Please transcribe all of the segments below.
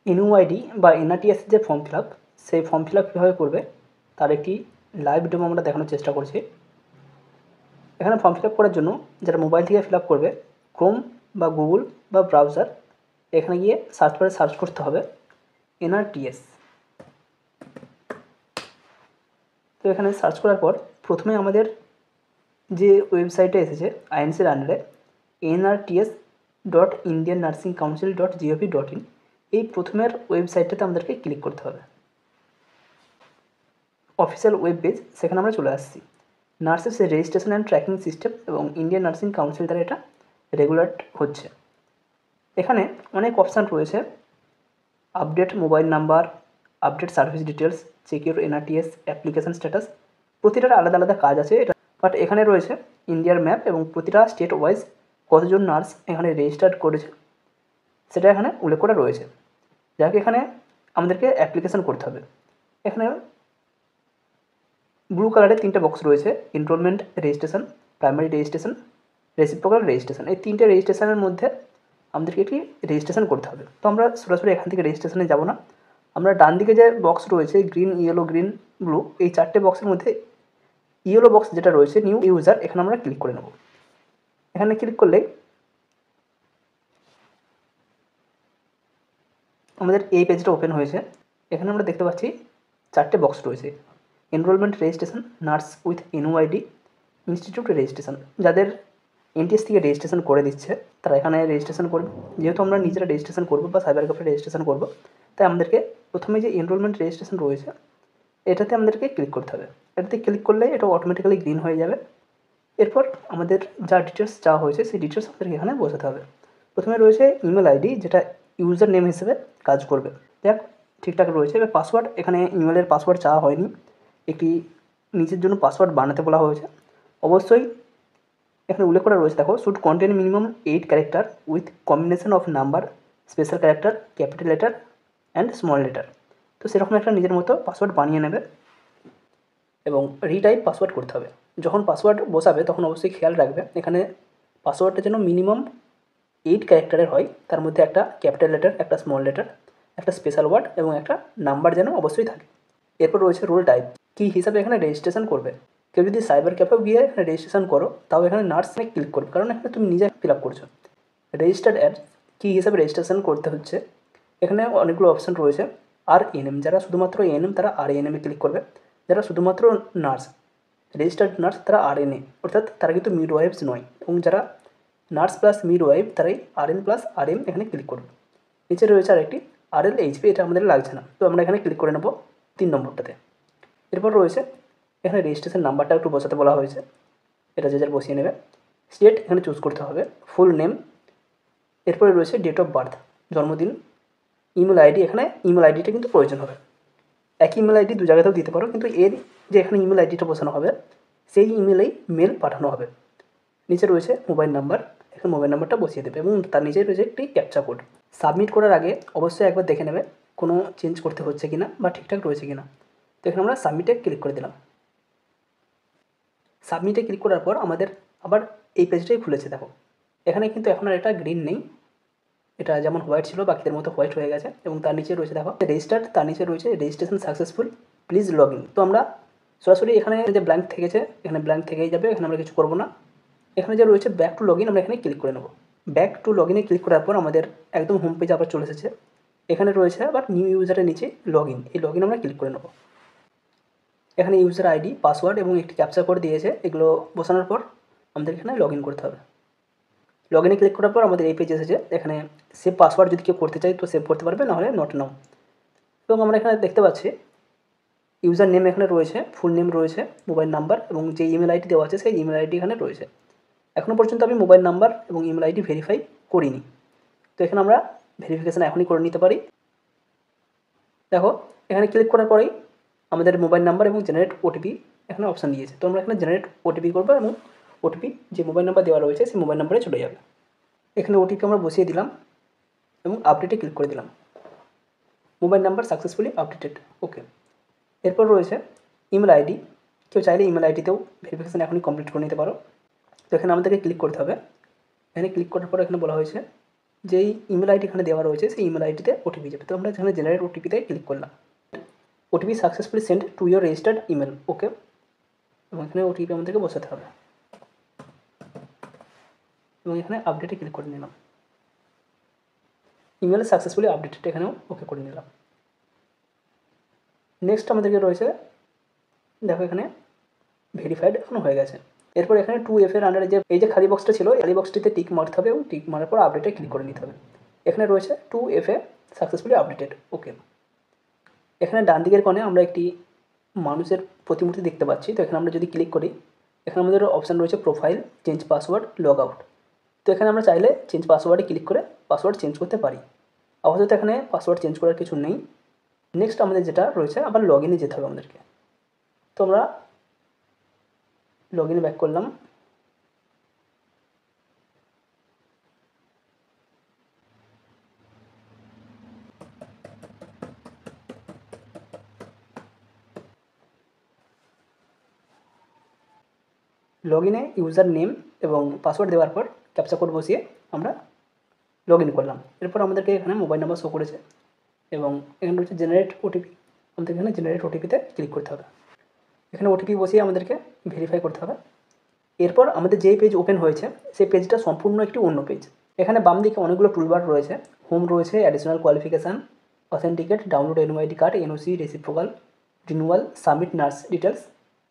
এনইউআইডি বা এনআরটিএস যে form fill up, সেই ফর্ম ফিল আপ কীভাবে করবে তার একটি লাইভ ডেমো আমরা দেখানোর চেষ্টা করছি। এখানে ফর্ম ফিল আপ করার জন্য যারা মোবাইল থেকে ফিল আপ করবে, ক্রোম বা গুগল বা ব্রাউজার এখানে গিয়ে সার্চ করে সার্চ করতে হবে এনআরটিএস। তো এখানে সার্চ করার পর প্রথমে আমাদের যে ওয়েবসাইটে এসেছে আইএনসির আন্ডারে nrts.indiannursingcouncil.gov.in, এই প্রথমের ওয়েবসাইটটাতে আমাদেরকে ক্লিক করতে হবে। অফিসিয়াল ওয়েব পেজ, সেখানে আমরা চলে আসছি। Nurses registration and tracking system এবং ইন্ডিয়ান নার্সিং কাউন্সিল দ্বারা এটা রেগুলেট হচ্ছে। এখানে অনেক অপশান রয়েছে, update mobile number, update service details, check your NRTS application status. প্রতিটার আলাদা আলাদা কাজ আছে এটা, বাট এখানে রয়েছে ইন্ডিয়ার ম্যাপ এবং প্রতিটা স্টেট ওয়াইজ কতজন নার্স এখানে রেজিস্টার্ড করেছে সেটা এখানে উল্লেখ করা রয়েছে। যাকে এখানে আমাদেরকে অ্যাপ্লিকেশন করতে হবে। এখানে ব্লু কালারের 3টে বক্স রয়েছে, enrolment registration, primary registration, reciprocal registration. এই 3টে রেজিস্ট্রেশনের মধ্যে আমাদেরকে একটি রেজিস্ট্রেশন করতে হবে। তো আমরা সরাসরি এখান থেকে রেজিস্ট্রেশনে যাব না, আমরা ডান দিকে যে বক্স রয়েছে গ্রিন, ইয়েলো, গ্রিন, ব্লু, এই 4টে বক্সের মধ্যে ইয়েলো বক্স যেটা রয়েছে নিউ ইউজার, এখানে আমরা ক্লিক করে নেব। এখানে ক্লিক করলেই আমাদের এই পেজটা ওপেন হয়েছে। এখানে আমরা দেখতে পাচ্ছি 4টে বক্স রয়েছে, enrolment registration, nurse with NUID, institute registration. যাদের এনটিএস থেকে রেজিস্ট্রেশন করে দিচ্ছে তারা এখানে রেজিস্ট্রেশন করবে। যেহেতু আমরা নিজেরা রেজিস্ট্রেশন করবো বা সাইবার ক্যাফে রেজিস্ট্রেশন করবো, তাই আমাদেরকে প্রথমে যে এনরোলমেন্ট রেজিস্ট্রেশন রয়েছে এটাতে আমাদেরকে ক্লিক করতে হবে। এটাতে ক্লিক করলে এটা অটোমেটিক্যালি গ্রিন হয়ে যাবে। এরপর আমাদের যা ডিটেলস চাওয়া হয়েছে সেই ডিটেলস আমাদেরকে এখানে বসাতে হবে। প্রথমে রয়েছে ইমেল আইডি, যেটা ইউজার নেম হিসেবে কাজ করবে। দেখ ঠিকঠাক রয়েছে। এবার পাসওয়ার্ড, এখানে ইমেলের পাসওয়ার্ড চাওয়া হয়নি, একটি নিজের জন্য পাসওয়ার্ড বানাতে বলা হয়েছে। অবশ্যই এখানে উল্লেখ করা রয়েছে, দেখো, should contain minimum 8 character with combination of number, special character, capital letter and small letter. তো সেরকম একটা নিজের মতো পাসওয়ার্ড বানিয়ে নেবে এবং রিটাইপ পাসওয়ার্ড করতে হবে। যখন পাসওয়ার্ড বসাবে তখন অবশ্যই খেয়াল রাখবে এখানে পাসওয়ার্ডটা যেন মিনিমাম 8 ক্যারেক্টারের হয়, তার মধ্যে একটা ক্যাপিটাল লেটার, একটা স্মল লেটার, একটা স্পেশাল ওয়ার্ড এবং একটা নাম্বার যেন অবশ্যই থাকে। এরপর রয়েছে রোল টাইপ, কী হিসাবে এখানে রেজিস্ট্রেশন করবে। কেউ যদি সাইবার ক্যাফেও গিয়ে এখানে রেজিস্ট্রেশন করো তাও এখানে নার্সে ক্লিক করবে, কারণ এখানে তুমি নিজে ফিল আপ করছো। রেজিস্টার্ড অ্যাড, কী হিসাবে রেজিস্ট্রেশন করতে হচ্ছে। এখানে অনেকগুলো অপশান রয়েছে। RNM, যারা শুধুমাত্র এএনএম তারা RNM এ ক্লিক করবে, যারা শুধুমাত্র নার্স, রেজিস্টার্ড নার্স, তারা RNA, অর্থাৎ তারা কিন্তু মিডওয়াইফস নয়, এবং যারা নার্স প্লাস মিডওয়াইফ তারাই RN প্লাস RM এখানে ক্লিক করবে। নিচে রয়েছে আরেকটি RLHP, এটা আমাদের লাগছে না, তো আমরা এখানে ক্লিক করে নেব 3 নম্বরটাতে। এরপর রয়েছে এখানে রেজিস্ট্রেশন নাম্বারটা একটু বসাতে বলা হয়েছে, এটা যে যার বসিয়ে নেবে। স্টেট এখানে চুজ করতে হবে, ফুল নেম। এরপরে রয়েছে ডেট অফ বার্থ, জন্মদিন। ইমেল আইডি, এখানে ইমেল আইডিটা কিন্তু প্রয়োজন হবে। একই ইমেল আইডি দু জায়গাতেও দিতে পারো, কিন্তু এর যে এখানে ইমেল আইডিটা বসানো হবে সেই ইমেলেই মেল পাঠানো হবে। নিচে রয়েছে মোবাইল নাম্বার, এখানে মোবাইল নাম্বারটা বসিয়ে দেবে এবং তার নিচে রয়েছে একটি ক্যাপচা কোড। সাবমিট করার আগে অবশ্যই একবার দেখে নেবে কোনো চেঞ্জ করতে হচ্ছে কিনা বা ঠিকঠাক রয়েছে কিনা। তো এখানে আমরা সাবমিটে ক্লিক করে দিলাম। সাবমিটে ক্লিক করার পর আমাদের আবার এই পেজটাই খুলেছে। দেখো এখানে কিন্তু এখন আর এটা গ্রিন নেই, এটা যেমন হোয়াইট ছিল বাকিদের মতো হোয়াইট হয়ে গেছে, এবং তার নিচে রয়েছে দেখো রেজিস্টার্ড, তার নিচে রয়েছে registration successful, please log in. তো আমরা সরাসরি এখানে যে ব্ল্যাঙ্ক থেকেছে এখানে ব্ল্যাঙ্ক থেকেই যাবে, এখানে আমরা কিছু করবো না। এখানে যে রয়েছে ব্যাক টু লগ ইন, আমরা এখানে ক্লিক করে নেব। ব্যাক টু লগ ইনে ক্লিক করার পর আমাদের একদম হোম পেজ আবার চলে এসেছে। এখানে রয়েছে আবার নিউ ইউজারের নিচে লগ ইন, এই লগ ইন আমরা ক্লিক করে নেব। এখানে ইউজার আইডি, পাসওয়ার্ড এবং একটি ক্যাপচা কোড দিয়েছে, এগুলো বসানোর পর আমাদের এখানে লগ ইন করতে হবে। লগ ইনে ক্লিক করার পর আমাদের এই পেজ এসেছে। এখানে সেভ পাসওয়ার্ড যদি কেউ করতে চাই তো সেভ করতে পারবে, নাহলে নট নাও। এবং আমরা এখানে দেখতে পাচ্ছি ইউজার নেম এখানে রয়েছে, ফুল নেম রয়েছে, মোবাইল নাম্বার এবং যে ইমেল আইডি দেওয়া আছে সেই ইমেল আইডি এখানে রয়েছে। এখনও পর্যন্ত আমি মোবাইল নাম্বার এবং ইমেল আইডি ভেরিফাই করিনি, তো এখানে আমরা ভেরিফিকেশান এখনই করে নিতে পারি। দেখো এখানে ক্লিক করার পরেই আমাদের মোবাইল নাম্বার এবং জেনারেট ওটিপি এখানে অপশান দিয়েছে, তো আমরা এখানে জেনারেট ওটিপি করবো এবং ওটিপি যে মোবাইল নাম্বার দেওয়া রয়েছে সেই মোবাইল নাম্বারে চলে যাবে। এখানে ওটিপি আমরা বসিয়ে দিলাম এবং আপডেটে ক্লিক করে দিলাম। মোবাইল নাম্বার সাকসেসফুলি আপডেটেড, ওকে। এরপর রয়েছে ইমেল আইডি, কেউ চাইলে ইমেল আইডিতেও ভেরিফিকেশান এখনই কমপ্লিট করে নিতে পারো। তো এখানে আমাদেরকে ক্লিক করতে হবে। এখানে ক্লিক করার পর এখানে বলা হয়েছে যেই ইমেল আইডি এখানে দেওয়া রয়েছে সেই ইমেল আইডিতে ওটিপি যাবে। তো আমরা এখানে জেনারেট ওটিপিতে ক্লিক করলাম। OTP successfully send to your registered email, okay. এবং এখানে ওটিপি আমাদেরকে বসাতে হবে এবং এখানে আপডেটে ক্লিক করে নিলাম। ইমেল সাকসেসফুলি আপডেটেড, এখানেও ওকে করে নিলাম। নেক্সট আমাদেরকে রয়েছে, দেখো এখানে ভেরিফাইড এখন হয়ে গেছে। এরপর এখানে 2F এর আন্ডারে যে এই যে খালি বক্সটা ছিল, খালি বক্সটিতে টিক মারতে হবে এবং টিক মারার পর আপডেটে ক্লিক করে নিতে হবে। এখানে রয়েছে 2F সাকসেসফুলি আপডেটেড, ওকে। এখানে ডান দিকের কোণে আমরা একটি মানুষের প্রতিমূর্তি দেখতে পাচ্ছি। তো এখানে আমরা যদি ক্লিক করি, এখানে আমাদের অপশান রয়েছে profile, change password, log out. তো এখানে আমরা চাইলে চেঞ্জ পাসওয়ার্ডে ক্লিক করে পাসওয়ার্ড চেঞ্জ করতে পারি। আপাতত এখানে পাসওয়ার্ড চেঞ্জ করার কিছু নেই। নেক্সট আমাদের যেটা রয়েছে, আবার লগ ইনে যেতে হবে আমাদেরকে। তো আমরা লগ ইনে ব্যাক করলাম। লগ ইনে ইউজার নেম এবং পাসওয়ার্ড দেওয়ার পর ক্যাপচা কোড বসিয়ে আমরা লগ ইন করলাম। এরপর আমাদেরকে এখানে মোবাইল নাম্বার শো করেছে এবং এখানে রয়েছে জেনারেট ওটিপি। আমাদের এখানে জেনারেট ওটিপিতে ক্লিক করতে হবে। এখানে ওটিপি বসিয়ে আমাদেরকে ভেরিফাই করতে হবে। এরপর আমাদের যেই পেজ ওপেন হয়েছে সেই পেজটা সম্পূর্ণ একটি অন্য পেজ। এখানে বাম দিকে অনেকগুলো টুলবার রয়েছে। হোম রয়েছে, additional qualification, authenticate, download NOID card, NOC, reciprocal, renewal, submit nurse details,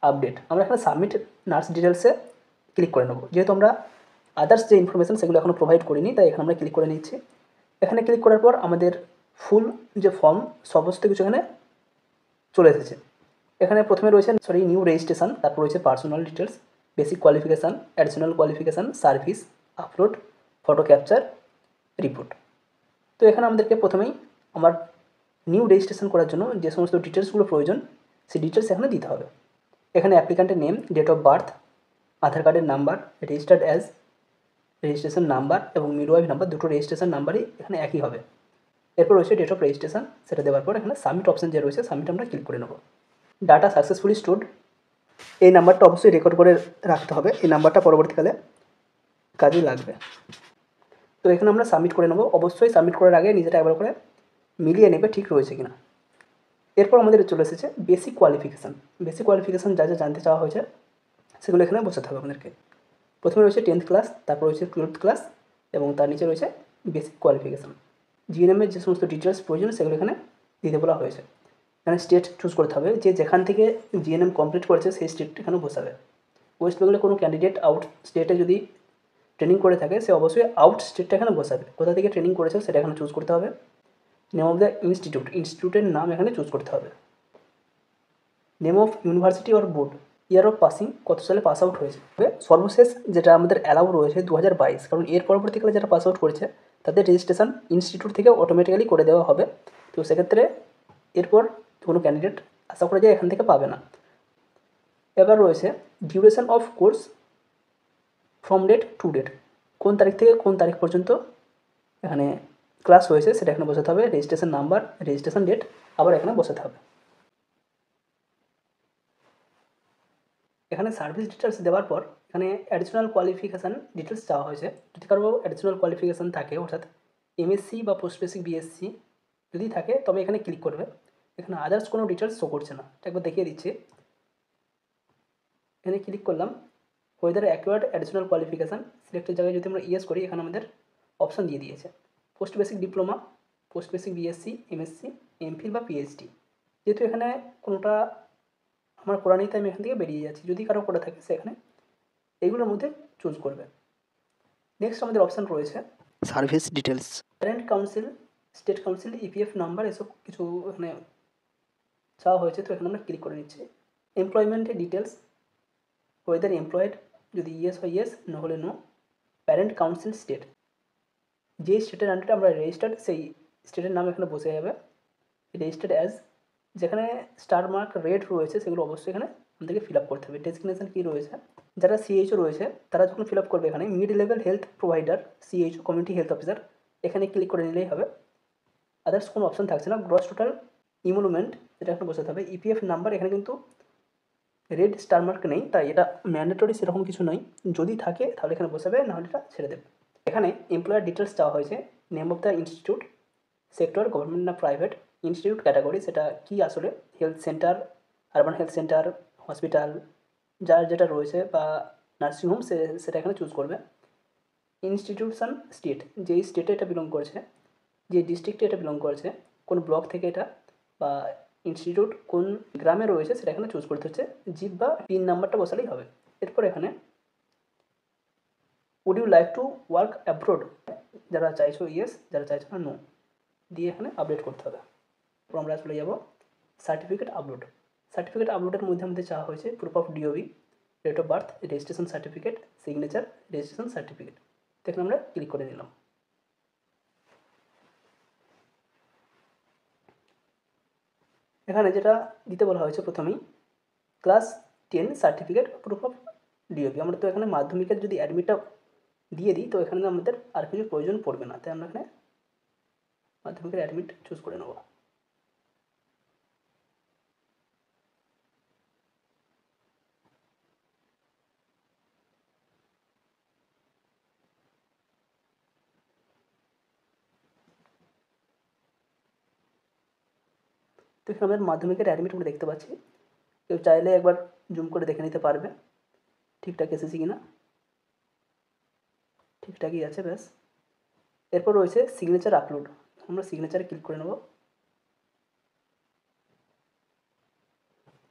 update. আমরা এখানে সাবমিট নার্স ডিটেলসে ক্লিক করে নেবো, যেহেতু আমরা আদার্স যে ইনফরমেশান সেগুলো এখনও প্রোভাইড করিনি, তাই এখানে আমরা ক্লিক করে নিচ্ছি। এখানে ক্লিক করার পর আমাদের ফুল যে ফর্ম সমস্ত কিছু এখানে চলে এসেছে। এখানে প্রথমে রয়েছে নিউ রেজিস্ট্রেশন, তারপর রয়েছে personal details, basic qualification, additional qualification, service, upload, photo capture, report. তো এখানে আমাদেরকে প্রথমেই আমার নিউ রেজিস্ট্রেশন করার জন্য যে সমস্ত ডিটেলসগুলো প্রয়োজন সেই ডিটেলস এখানে দিতে হবে। এখানে অ্যাপ্লিক্যান্টের নেম, ডেট অফ বার্থ, আধার কার্ডের number, registered as registration number এবং মিডওয়াইফ নাম্বার, দুটো রেজিস্ট্রেশন নাম্বারই এখানে একই হবে। এরপর রয়েছে ডেট অফ রেজিস্ট্রেশন, সেটা দেওয়ার পর এখানে সাবমিট অপশান যে রয়েছে সাবমিট আমরা ক্লিক করে নেব। ডাটা সাকসেসফুলি স্টোর্ড, এই নাম্বারটা অবশ্যই রেকর্ড করে রাখতে হবে, এই নাম্বারটা পরবর্তীকালে কাজে লাগবে। তো এখানে আমরা সাবমিট করে নেব। অবশ্যই সাবমিট করার আগে নিজেটা একবার করে মিলিয়ে নেবে ঠিক রয়েছে কিনা। এরপর আমাদের চলে এসেছে বেসিক কোয়ালিফিকেশান। বেসিক কোয়ালিফিকেশান যা যা জানতে চাওয়া হয়েছে সেগুলো এখানে বসাতে হবে আমাদেরকে। প্রথমে রয়েছে 10th ক্লাস, তারপর রয়েছে 12th ক্লাস এবং তার নিচে রয়েছে বেসিক কোয়ালিফিকেশান। জিএনএমের যে সমস্ত ডিটেলস প্রয়োজন সেগুলো এখানে দিতে বলা হয়েছে। এখানে স্টেট চুজ করতে হবে, যে যেখান থেকে জিএনএম কমপ্লিট করেছে সেই স্টেটটা এখানে বসাবে। ওয়েস্ট বেঙ্গলে কোনো ক্যান্ডিডেট আউট স্টেটে যদি ট্রেনিং করে থাকে সে অবশ্যই আউট স্টেটটা এখানে বসাবে। কোথা থেকে ট্রেনিং করেছে সেটা এখানে চুজ করতে হবে। নেম অফ দ্য ইনস্টিটিউট, ইনস্টিটিউটের নাম এখানে চুজ করতে হবে। Name of university or board, year of passing, কত সালে পাস আউট হয়েছে। সর্বশেষ যেটা আমাদের অ্যালাউ রয়েছে 2022, কারণ এর পরবর্তীকালে যারা পাস আউট করেছে তাদের রেজিস্ট্রেশন ইনস্টিটিউট থেকে অটোমেটিক্যালি করে দেওয়া হবে। তো সেক্ষেত্রে এরপর কোনো ক্যান্ডিডেট আশা করা যায় এখান থেকে পাবে না। এবার রয়েছে duration of course from date to date, কোন তারিখ থেকে কোন তারিখ পর্যন্ত এখানে ক্লাস হয়েছে সেটা এখানে বসাতে হবে। রেজিস্ট্রেশন নাম্বার, রেজিস্ট্রেশন ডেট আবার এখানে বসাতে হবে। এখানে সার্ভিস ডিটেলস দেওয়ার পর এখানে অ্যাডিশনাল কোয়ালিফিকেশান ডিটেলস চাওয়া হয়েছে। যদি কারো অ্যাডিশনাল কোয়ালিফিকেশান থাকে, অর্থাৎ এমএসসি বা পোস্ট বেসিক বিএসসি যদি থাকে তবে এখানে ক্লিক করবে। এখানে আদার্স কোনো ডিটেলস শো করছে না, একবার দেখিয়ে দিচ্ছি। এখানে ক্লিক করলাম, ওয়েদার অ্যাকোয়ার্ড অ্যাডিশনাল কোয়ালিফিকেশান সিলেক্টের জায়গায় যদি আমরা ইয়েস করি এখানে আমাদের অপশান দিয়ে দিয়েছে post basic diploma, post basic BSc, MSc, MPhil বা পিএইচডি। যেহেতু এখানে কোনোটা আমার করা নেই তাই আমি এখান থেকে বেরিয়ে যাচ্ছি। যদি কারো করে থাকে সেখানে এইগুলোর মধ্যে চুজ করবে। নেক্সট আমাদের অপশান রয়েছে service details, parent council, state council, EPF number, এসব কিছু এখানে চাওয়া হয়েছে। তো এখানে আমরা ক্লিক করে নিচ্ছি। এমপ্লয়মেন্টের ডিটেলস, ওয়েদার এমপ্লয়েড, যদি ইয়েস হয় ইয়েস, না হলে নো। প্যারেন্ট কাউন্সিল স্টেট, যে স্টেটের আন্ডারে আমরা রেজিস্টার্ড সেই স্টেটের নাম এখানে বসে যাবে। রেজিস্টার্ড অ্যাজ, যেখানে স্টার মার্ক রেড রয়েছে সেগুলো অবশ্যই এখানে আমাদেরকে ফিল আপ করতে হবে। ডেসিগনেশন কী রয়েছে, যারা সিএইচও রয়েছে তারা যখন ফিল আপ করবে এখানে mid level health provider, CHO, community health officer, এখানে ক্লিক করে নিলেই হবে। আদার্স কোনো অপশান থাকছে না। গ্রস টোটাল ইমুলমেন্ট এটা এখানে বসাতে হবে। ইপিএফ নাম্বার, এখানে কিন্তু রেড স্টার মার্ক নেই তাই এটা ম্যান্ডেটরি সেরকম কিছু নয়, যদি থাকে তাহলে এখানে বসাবে, নাহলে এটা ছেড়ে দেবে। এখানে এমপ্লয়ার ডিটেলস চাওয়া হয়েছে, name of the institute, sector government না প্রাইভেট, ইনস্টিটিউট ক্যাটাগরি সেটা কি আসলে health centre, urban health centre, hospital যার যেটা রয়েছে বা নার্সিংহোম সেটা এখানে চুজ করবে। ইনস্টিটিউশন স্টেট, যেই স্টেটে এটা বিলং করছে, যে ডিস্ট্রিক্টে এটা বিলং করছে, কোন ব্লক থেকে এটা বা ইনস্টিটিউট কোন গ্রামে রয়েছে সেটা এখানে চুজ করতে হচ্ছে, জিপ বা পিন নাম্বারটা বসালেই হবে। এরপর এখানে would you like to work abroad, যারা চাইছো ইয়েস, যারা চাইছো না নো দিয়ে এখানে আপডেট করতে হবে। এরপর আমরা চলে যাব সার্টিফিকেট আপলোড। সার্টিফিকেট আপলোডের মধ্যে আমাদের চাওয়া হয়েছে proof of DOB, date of birth, registration certificate, signature, registration certificate. এখানে আমরা ক্লিক করে নিলাম। এখানে যেটা দিতে বলা হয়েছে প্রথমেই class 10 certificate proof of DOB. আমরা তো এখানে মাধ্যমিকের যদি অ্যাডমিটটা দিয়ে দিই তো এখানে আমাদের আর কিছু প্রয়োজন পড়বে না, তাই আমরা এখানে মাধ্যমিকের অ্যাডমিট চুজ করে নেব। তো এখানে আমাদের মাধ্যমিকের অ্যাডমিট আমরা দেখতে পাচ্ছি। কেউ চাইলে একবার জুম করে দেখে নিতে পারবে ঠিকঠাক এসেছে কিনা। ঠিকঠাকই আছে, ব্যাস। এরপর রয়েছে সিগনেচার আপলোড, আমরা সিগনেচারে ক্লিক করে নেব।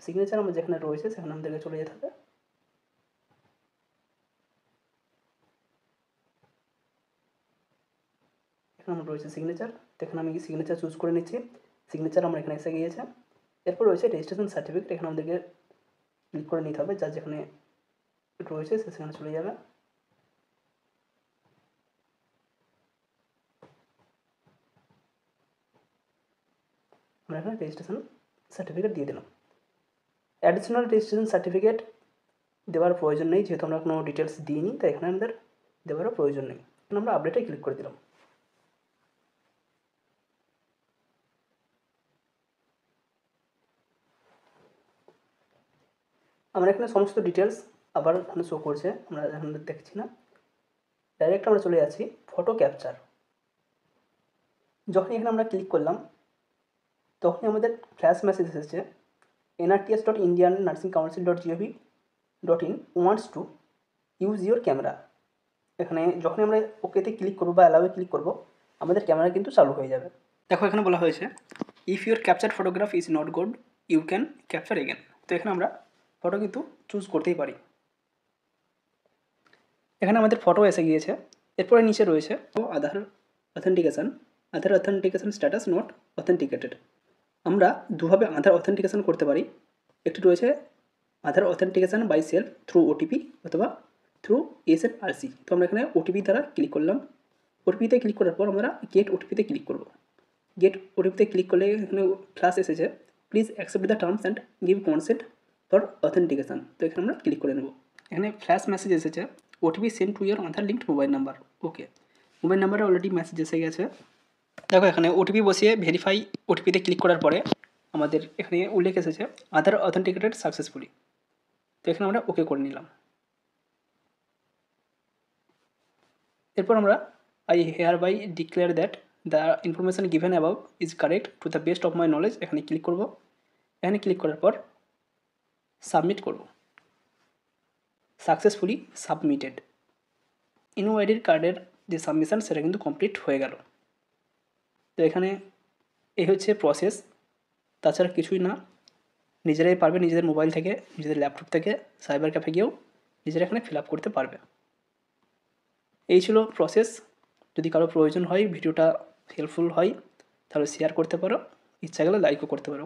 সিগনেচার আমরা যেখানে রয়েছে সেখানে আমাদেরকে চলে যেতে হবে। এখানে আমার রয়েছে সিগনেচার, এখানে আমি সিগনেচার চুজ করে নিচ্ছি। সিগনেচার আমার এখানে এসে গিয়েছে। এরপর রয়েছে রেজিস্ট্রেশন সার্টিফিকেট, এখানে আমাদেরকে ক্লিক করে নিতে হবে, যার যেখানে রয়েছে সেখানে চলে যাবে। আমরা এখানে রেজিস্ট্রেশন সার্টিফিকেট দিয়ে দিলাম। অ্যাডিশনাল রেজিস্ট্রেশন সার্টিফিকেট দেওয়ার প্রয়োজন নেই, যেহেতু আমরা কোনো ডিটেলস দিইনি, তাই এখানে আমাদের দেওয়ারও প্রয়োজন নেই। এখানে আমরা আপডেটে ক্লিক করে দিলাম। আমরা এখানে সমস্ত ডিটেলস আবার এখানে শো করছে, আমরা এখানে দেখছি না। ডাইরেক্ট আমরা চলে যাচ্ছি ফটো ক্যাপচার। যখন এখানে আমরা ক্লিক করলাম তখনই আমাদের ফ্ল্যাশ মেসেজ এসেছে nrts.indiannnursingcouncil.gov.in wants to use your camera. এখানে যখনই আমরা ওকেতে ক্লিক করবো বা অ্যালাউয়ে ক্লিক করবো আমাদের ক্যামেরা কিন্তু চালু হয়ে যাবে। দেখো এখানে বলা হয়েছে if your capture photograph is not good you can capture again. তো এখানে আমরা ফটো কিন্তু চুজ করতেই পারি। এখানে আমাদের ফটো এসে গিয়েছে। এরপরে নিচে রয়েছে Aadhaar authentication status not authenticated. আমরা দুভাবে আধার অথেন্টিকেশন করতে পারি। একটি রয়েছে Aadhaar authentication by self through OTP অথবা থ্রু এসএফআরসি। তো আমরা এখানে ওটিপি দ্বারা ক্লিক করলাম। ওটিপিতে ক্লিক করার পর আমরা গেট ওটিপিতে ক্লিক করব। গেট ওটিপিতে ক্লিক করলে এখানে ফ্ল্যাশ এসেছে please accept the terms and give consent for authentication. তো এখানে আমরা ক্লিক করে নেব। এখানে ফ্ল্যাশ মেসেজ এসেছে OTP send to your Aadhaar linked mobile number. Okay, mobile নাম্বারে অলরেডি মেসেজ এসে গেছে। দেখো এখানে ওটিপি বসিয়ে ভেরিফাই ওটিপিতে ক্লিক করার পরে আমাদের এখানে উল্লেখ এসেছে আধার অথেন্টিকেটেড সাকসেসফুলি। তো এখানে আমরা ওকে করে নিলাম। এরপর আমরা I hereby declare that the information given above is correct to the best of my knowledge. এখানে ক্লিক করব। এখানে ক্লিক করার পর সাবমিট করব। Successfully submitted. ইউআইডির কার্ডের যে সাবমিশন সেটা কিন্তু কমপ্লিট হয়ে গেল। তো এখানে এই হচ্ছে প্রসেস, তাছাড়া কিছুই না। নিজেরাই পারবে নিজেদের মোবাইল থেকে, নিজেদের ল্যাপটপ থেকে সাইবার ক্যাফে গিয়েও নিজেরা এখানে ফিল আপ করতে পারবে। এই ছিল প্রসেস। যদি কারো প্রয়োজন হয়, ভিডিওটা হেল্পফুল হয়, তাহলে শেয়ার করতে পারো, ইচ্ছা গেলে লাইকও করতে পারো।